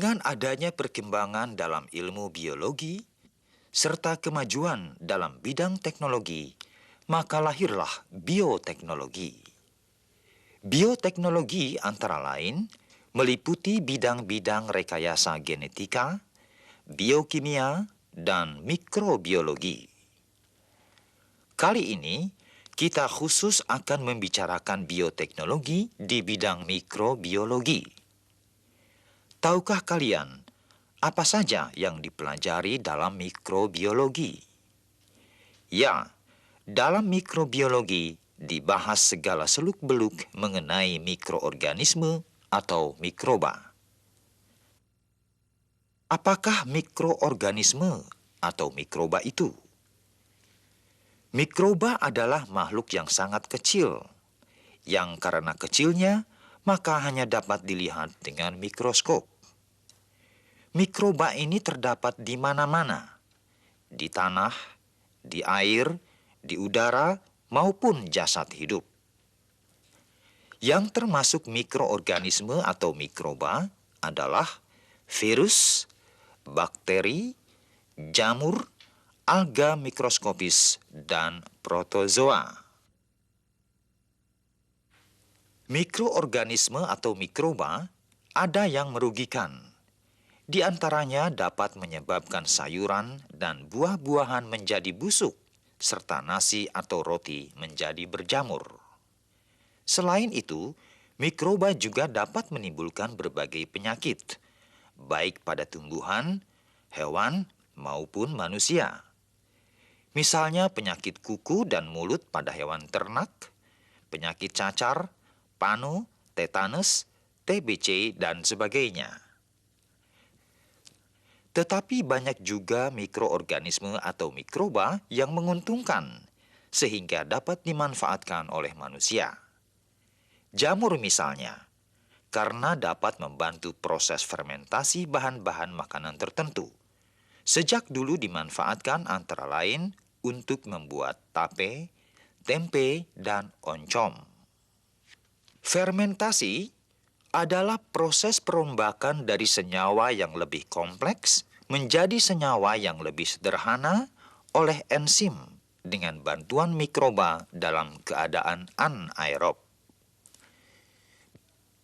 Dengan adanya perkembangan dalam ilmu biologi, serta kemajuan dalam bidang teknologi, maka lahirlah bioteknologi. Bioteknologi antara lain meliputi bidang-bidang rekayasa genetika, biokimia, dan mikrobiologi. Kali ini, kita khusus akan membicarakan bioteknologi di bidang mikrobiologi. Tahukah kalian apa saja yang dipelajari dalam mikrobiologi? Ya, dalam mikrobiologi dibahas segala seluk-beluk mengenai mikroorganisme atau mikroba. Apakah mikroorganisme atau mikroba itu? Mikroba adalah makhluk yang sangat kecil, yang karena kecilnya maka hanya dapat dilihat dengan mikroskop. Mikroba ini terdapat di mana-mana, di tanah, di air, di udara, maupun jasad hidup. Yang termasuk mikroorganisme atau mikroba adalah virus, bakteri, jamur, alga mikroskopis, dan protozoa. Mikroorganisme atau mikroba ada yang merugikan. Di antaranya dapat menyebabkan sayuran dan buah-buahan menjadi busuk, serta nasi atau roti menjadi berjamur. Selain itu, mikroba juga dapat menimbulkan berbagai penyakit, baik pada tumbuhan, hewan, maupun manusia. Misalnya penyakit kuku dan mulut pada hewan ternak, penyakit cacar, panu, tetanus, TBC, dan sebagainya. Tetapi banyak juga mikroorganisme atau mikroba yang menguntungkan, sehingga dapat dimanfaatkan oleh manusia. Jamur misalnya, karena dapat membantu proses fermentasi bahan-bahan makanan tertentu. Sejak dulu dimanfaatkan antara lain untuk membuat tape, tempe, dan oncom. Fermentasi adalah proses perombakan dari senyawa yang lebih kompleks menjadi senyawa yang lebih sederhana oleh enzim dengan bantuan mikroba dalam keadaan anaerob.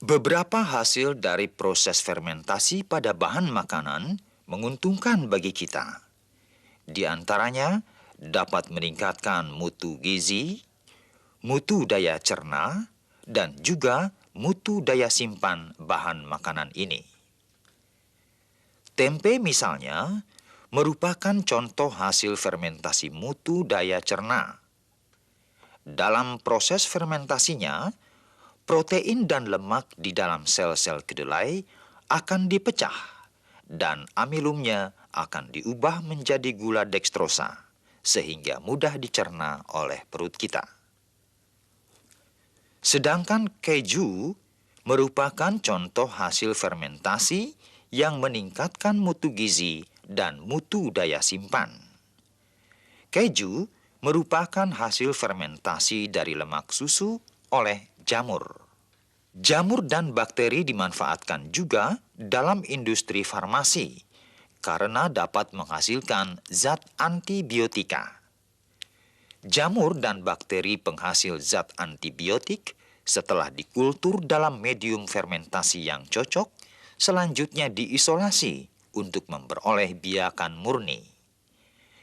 Beberapa hasil dari proses fermentasi pada bahan makanan menguntungkan bagi kita. Di antaranya dapat meningkatkan mutu gizi, mutu daya cerna, dan juga mutu daya simpan bahan makanan ini. Tempe misalnya merupakan contoh hasil fermentasi mutu daya cerna. Dalam proses fermentasinya, protein dan lemak di dalam sel-sel kedelai akan dipecah dan amilumnya akan diubah menjadi gula dekstrosa sehingga mudah dicerna oleh perut kita. Sedangkan keju merupakan contoh hasil fermentasi yang meningkatkan mutu gizi dan mutu daya simpan. Keju merupakan hasil fermentasi dari lemak susu oleh jamur. Jamur dan bakteri dimanfaatkan juga dalam industri farmasi karena dapat menghasilkan zat antibiotika. Jamur dan bakteri penghasil zat antibiotik setelah dikultur dalam medium fermentasi yang cocok, selanjutnya diisolasi untuk memperoleh biakan murni.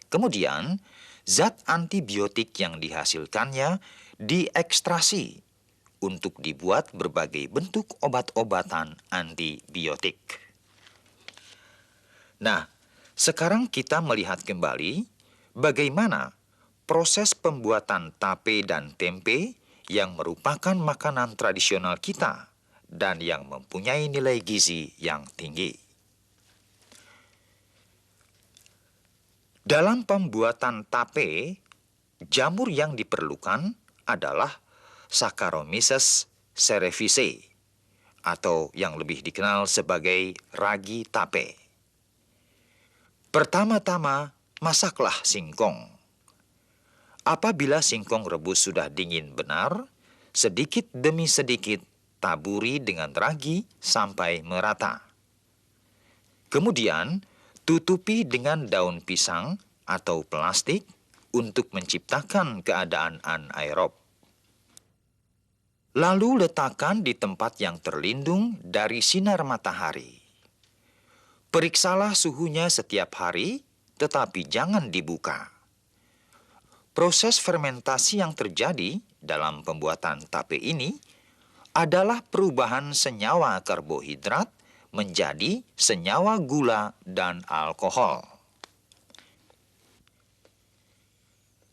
Kemudian, zat antibiotik yang dihasilkannya diekstrasi untuk dibuat berbagai bentuk obat-obatan antibiotik. Nah, sekarang kita melihat kembali bagaimana proses pembuatan tape dan tempe yang merupakan makanan tradisional kita dan yang mempunyai nilai gizi yang tinggi. Dalam pembuatan tape, jamur yang diperlukan adalah Saccharomyces cerevisiae atau yang lebih dikenal sebagai ragi tape. Pertama-tama, masaklah singkong. Apabila singkong rebus sudah dingin benar, sedikit demi sedikit taburi dengan ragi sampai merata. Kemudian, tutupi dengan daun pisang atau plastik untuk menciptakan keadaan anaerob. Lalu letakkan di tempat yang terlindung dari sinar matahari. Periksalah suhunya setiap hari, tetapi jangan dibuka. Proses fermentasi yang terjadi dalam pembuatan tape ini adalah perubahan senyawa karbohidrat menjadi senyawa gula dan alkohol.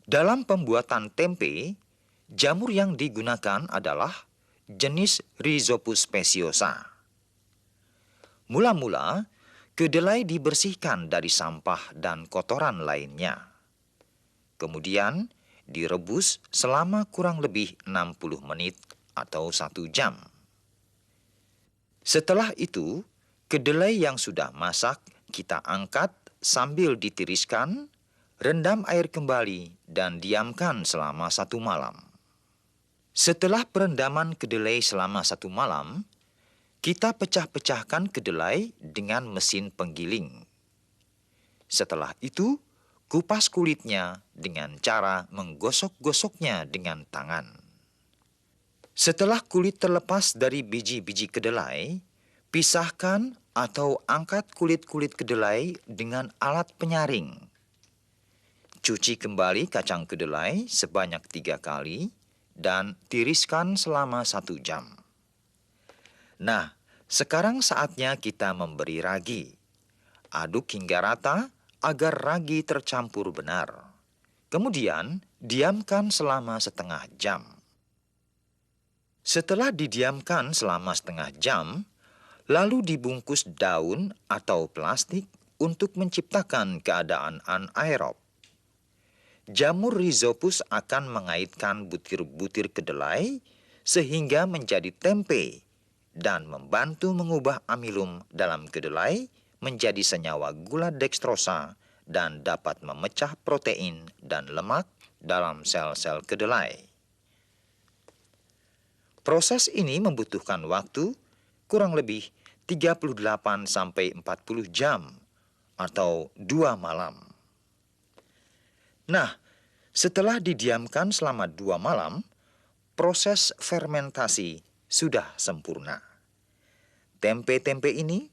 Dalam pembuatan tempe, jamur yang digunakan adalah jenis Rhizopus speciosa. Mula-mula, kedelai dibersihkan dari sampah dan kotoran lainnya. Kemudian, direbus selama kurang lebih 60 menit atau 1 jam. Setelah itu, kedelai yang sudah masak kita angkat sambil ditiriskan, rendam air kembali, dan diamkan selama 1 malam. Setelah perendaman kedelai selama 1 malam, kita pecah-pecahkan kedelai dengan mesin penggiling. Setelah itu, kupas kulitnya dengan cara menggosok-gosoknya dengan tangan. Setelah kulit terlepas dari biji-biji kedelai, pisahkan atau angkat kulit-kulit kedelai dengan alat penyaring. Cuci kembali kacang kedelai sebanyak 3 kali dan tiriskan selama 1 jam. Nah, sekarang saatnya kita memberi ragi. Aduk hingga rata agar ragi tercampur benar. Kemudian, diamkan selama setengah jam. Setelah didiamkan selama setengah jam, lalu dibungkus daun atau plastik untuk menciptakan keadaan anaerob. Jamur Rhizopus akan mengaitkan butir-butir kedelai sehingga menjadi tempe dan membantu mengubah amilum dalam kedelai menjadi senyawa gula dekstrosa dan dapat memecah protein dan lemak dalam sel-sel kedelai. Proses ini membutuhkan waktu kurang lebih 38 sampai 40 jam atau 2 malam. Nah, setelah didiamkan selama 2 malam, proses fermentasi sudah sempurna. Tempe-tempe ini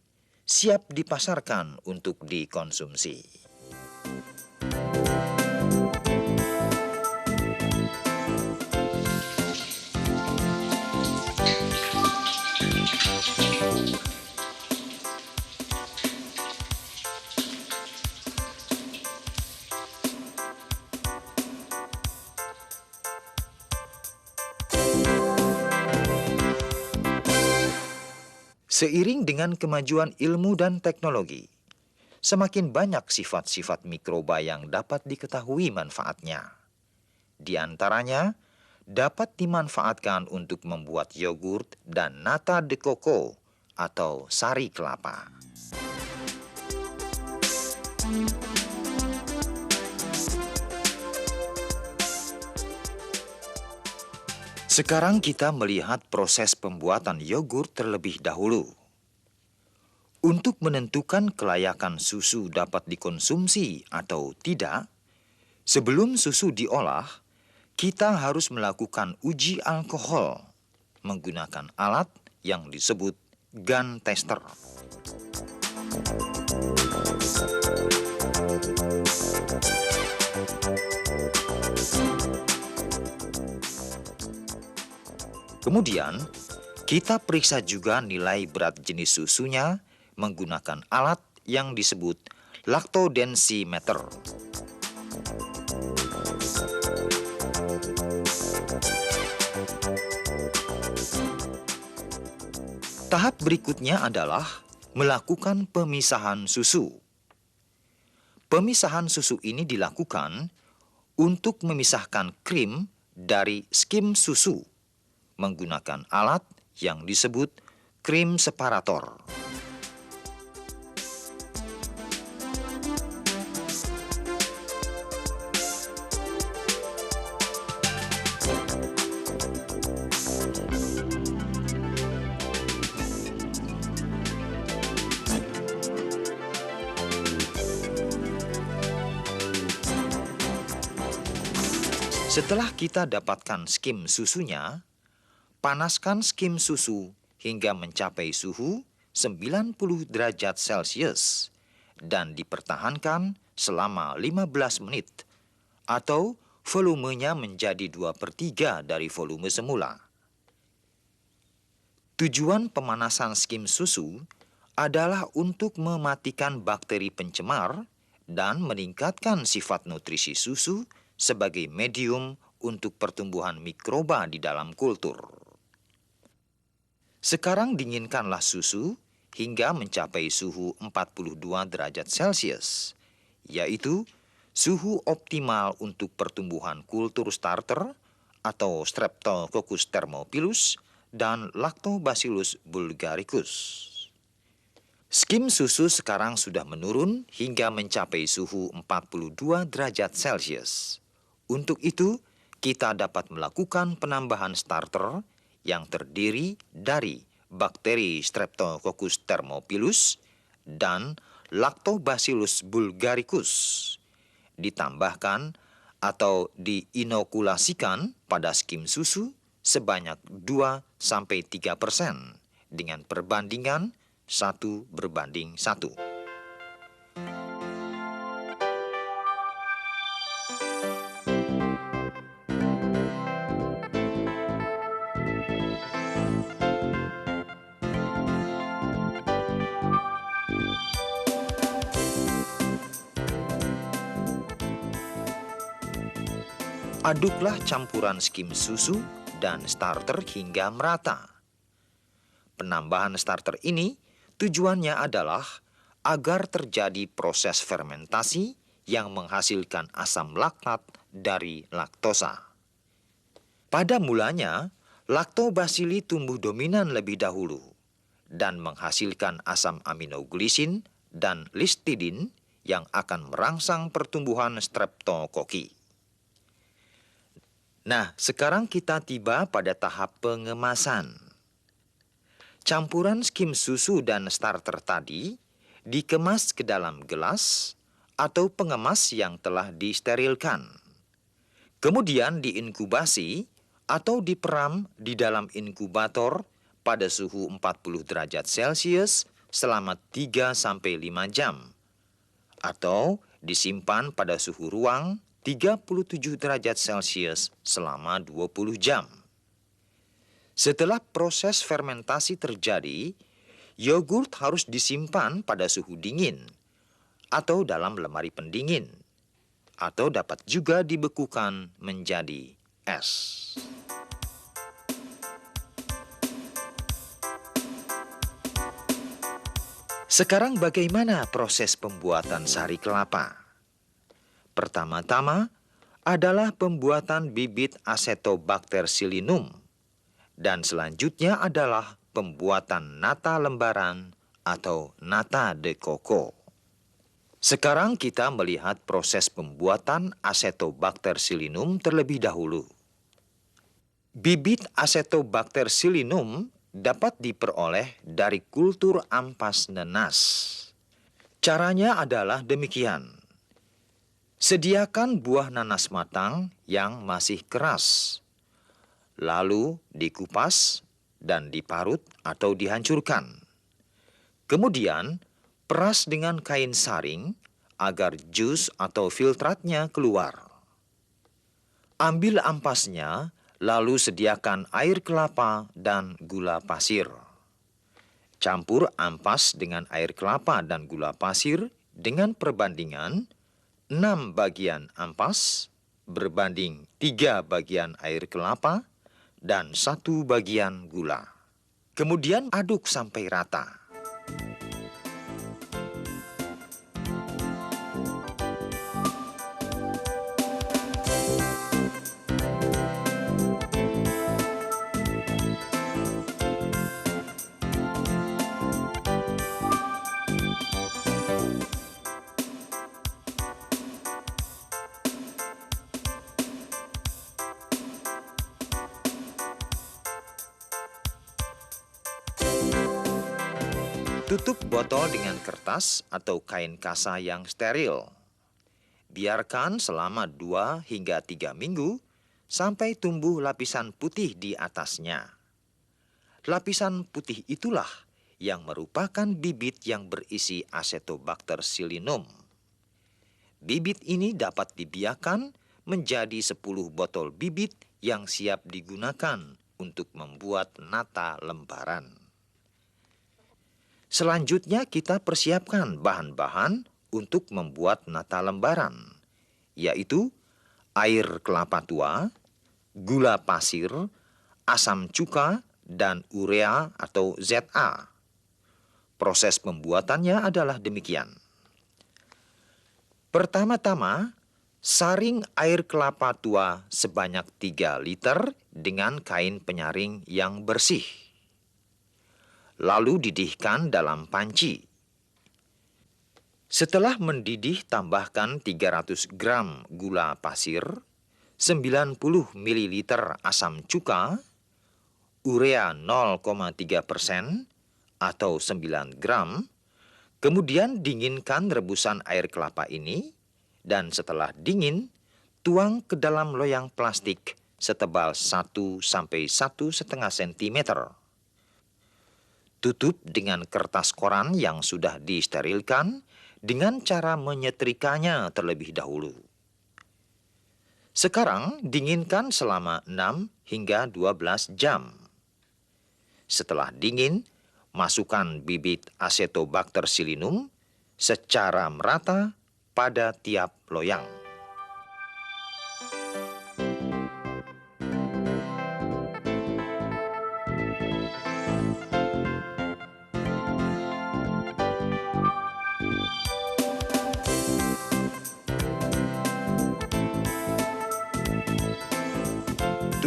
siap dipasarkan untuk dikonsumsi. Seiring dengan kemajuan ilmu dan teknologi, semakin banyak sifat-sifat mikroba yang dapat diketahui manfaatnya. Di antaranya, dapat dimanfaatkan untuk membuat yogurt dan nata de coco atau sari kelapa. Sekarang kita melihat proses pembuatan yogurt terlebih dahulu. Untuk menentukan kelayakan susu dapat dikonsumsi atau tidak, sebelum susu diolah, kita harus melakukan uji alkohol menggunakan alat yang disebut gun tester. Kemudian, kita periksa juga nilai berat jenis susunya menggunakan alat yang disebut lactodensimeter. Tahap berikutnya adalah melakukan pemisahan susu. Pemisahan susu ini dilakukan untuk memisahkan krim dari skim susu menggunakan alat yang disebut krim separator. Setelah kita dapatkan skim susunya, panaskan skim susu hingga mencapai suhu 90 derajat Celcius dan dipertahankan selama 15 menit atau volumenya menjadi 2/3 dari volume semula. Tujuan pemanasan skim susu adalah untuk mematikan bakteri pencemar dan meningkatkan sifat nutrisi susu sebagai medium untuk pertumbuhan mikroba di dalam kultur. Sekarang dinginkanlah susu hingga mencapai suhu 42 derajat Celcius, yaitu suhu optimal untuk pertumbuhan kultur starter atau Streptococcus thermophilus dan Lactobacillus bulgaricus. Skim susu sekarang sudah menurun hingga mencapai suhu 42 derajat Celcius. Untuk itu, kita dapat melakukan penambahan starter yang terdiri dari bakteri Streptococcus thermophilus dan Lactobacillus bulgaricus. Ditambahkan atau diinokulasikan pada skim susu sebanyak 2-3% dengan perbandingan 1:1. Aduklah campuran skim susu dan starter hingga merata. Penambahan starter ini tujuannya adalah agar terjadi proses fermentasi yang menghasilkan asam laktat dari laktosa. Pada mulanya, Lactobacilli tumbuh dominan lebih dahulu dan menghasilkan asam aminoglisin dan listidin yang akan merangsang pertumbuhan streptokokki. Nah, sekarang kita tiba pada tahap pengemasan. Campuran skim susu dan starter tadi dikemas ke dalam gelas atau pengemas yang telah disterilkan. Kemudian diinkubasi atau diperam di dalam inkubator pada suhu 40 derajat Celcius selama 3-5 jam. Atau disimpan pada suhu ruang 37 derajat Celcius selama 20 jam. Setelah proses fermentasi terjadi, yogurt harus disimpan pada suhu dingin atau dalam lemari pendingin, atau dapat juga dibekukan menjadi es. Sekarang bagaimana proses pembuatan sari kelapa? Pertama-tama adalah pembuatan bibit Acetobacter psyllinum dan selanjutnya adalah pembuatan nata lembaran atau nata de coco. Sekarang kita melihat proses pembuatan Acetobacter psyllinum terlebih dahulu. Bibit Acetobacter psyllinum dapat diperoleh dari kultur ampas nenas. Caranya adalah demikian. Sediakan buah nanas matang yang masih keras, lalu dikupas dan diparut atau dihancurkan. Kemudian, peras dengan kain saring agar jus atau filtratnya keluar. Ambil ampasnya, Lalu sediakan air kelapa dan gula pasir. Campur ampas dengan air kelapa dan gula pasir dengan perbandingan 6 bagian ampas berbanding 3 bagian air kelapa dan 1 bagian gula. Kemudian aduk sampai rata. Tutup botol dengan kertas atau kain kasa yang steril. Biarkan selama 2 hingga 3 minggu sampai tumbuh lapisan putih di atasnya. Lapisan putih itulah yang merupakan bibit yang berisi Acetobacter psilynum. Bibit ini dapat dibiarkan menjadi 10 botol bibit yang siap digunakan untuk membuat nata lembaran. Selanjutnya kita persiapkan bahan-bahan untuk membuat nata lembaran, yaitu air kelapa tua, gula pasir, asam cuka, dan urea atau ZA. Proses pembuatannya adalah demikian. Pertama-tama, saring air kelapa tua sebanyak 3 liter dengan kain penyaring yang bersih. Lalu didihkan dalam panci. Setelah mendidih, tambahkan 300 gram gula pasir, 90 ml asam cuka, urea 0,3% atau 9 gram, kemudian dinginkan rebusan air kelapa ini, dan setelah dingin, tuang ke dalam loyang plastik setebal 1 sampai 1,5 cm. Tutup dengan kertas koran yang sudah disterilkan dengan cara menyetrikanya terlebih dahulu. Sekarang dinginkan selama 6 hingga 12 jam. Setelah dingin, masukkan bibit Acetobacter psilynum secara merata pada tiap loyang.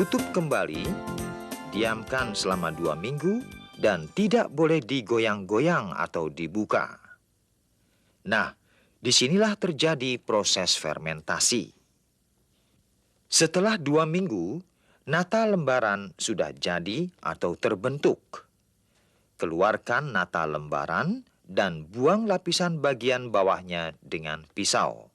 Tutup kembali, diamkan selama 2 minggu, dan tidak boleh digoyang-goyang atau dibuka. Nah, disinilah terjadi proses fermentasi. Setelah 2 minggu, nata lembaran sudah jadi atau terbentuk. Keluarkan nata lembaran dan buang lapisan bagian bawahnya dengan pisau.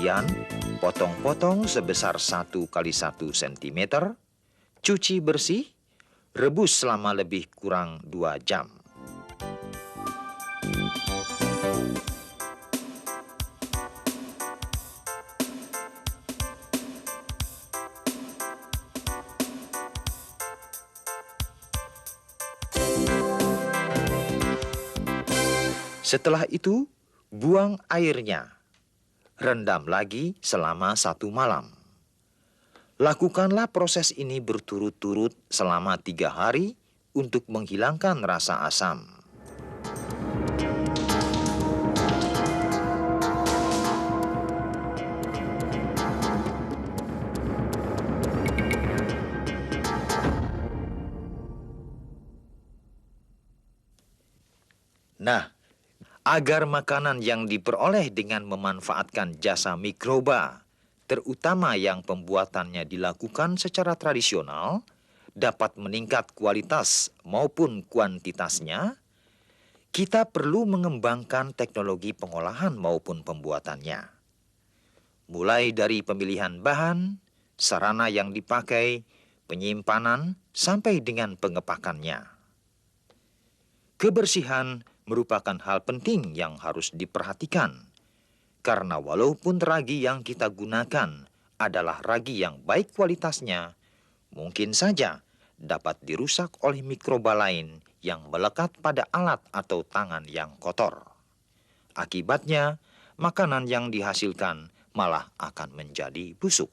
Kemudian, potong-potong sebesar 1 kali 1 cm, cuci bersih, rebus selama lebih kurang 2 jam. Setelah itu, buang airnya. Rendam lagi selama 1 malam. Lakukanlah proses ini berturut-turut selama 3 hari untuk menghilangkan rasa asam. Nah, agar makanan yang diperoleh dengan memanfaatkan jasa mikroba, terutama yang pembuatannya dilakukan secara tradisional, dapat meningkat kualitas maupun kuantitasnya, Kita perlu mengembangkan teknologi pengolahan maupun pembuatannya. Mulai dari pemilihan bahan, sarana yang dipakai, penyimpanan, sampai dengan pengepakannya. Kebersihan merupakan hal penting yang harus diperhatikan. Karena walaupun ragi yang kita gunakan adalah ragi yang baik kualitasnya, mungkin saja dapat dirusak oleh mikroba lain yang melekat pada alat atau tangan yang kotor. Akibatnya, makanan yang dihasilkan malah akan menjadi busuk.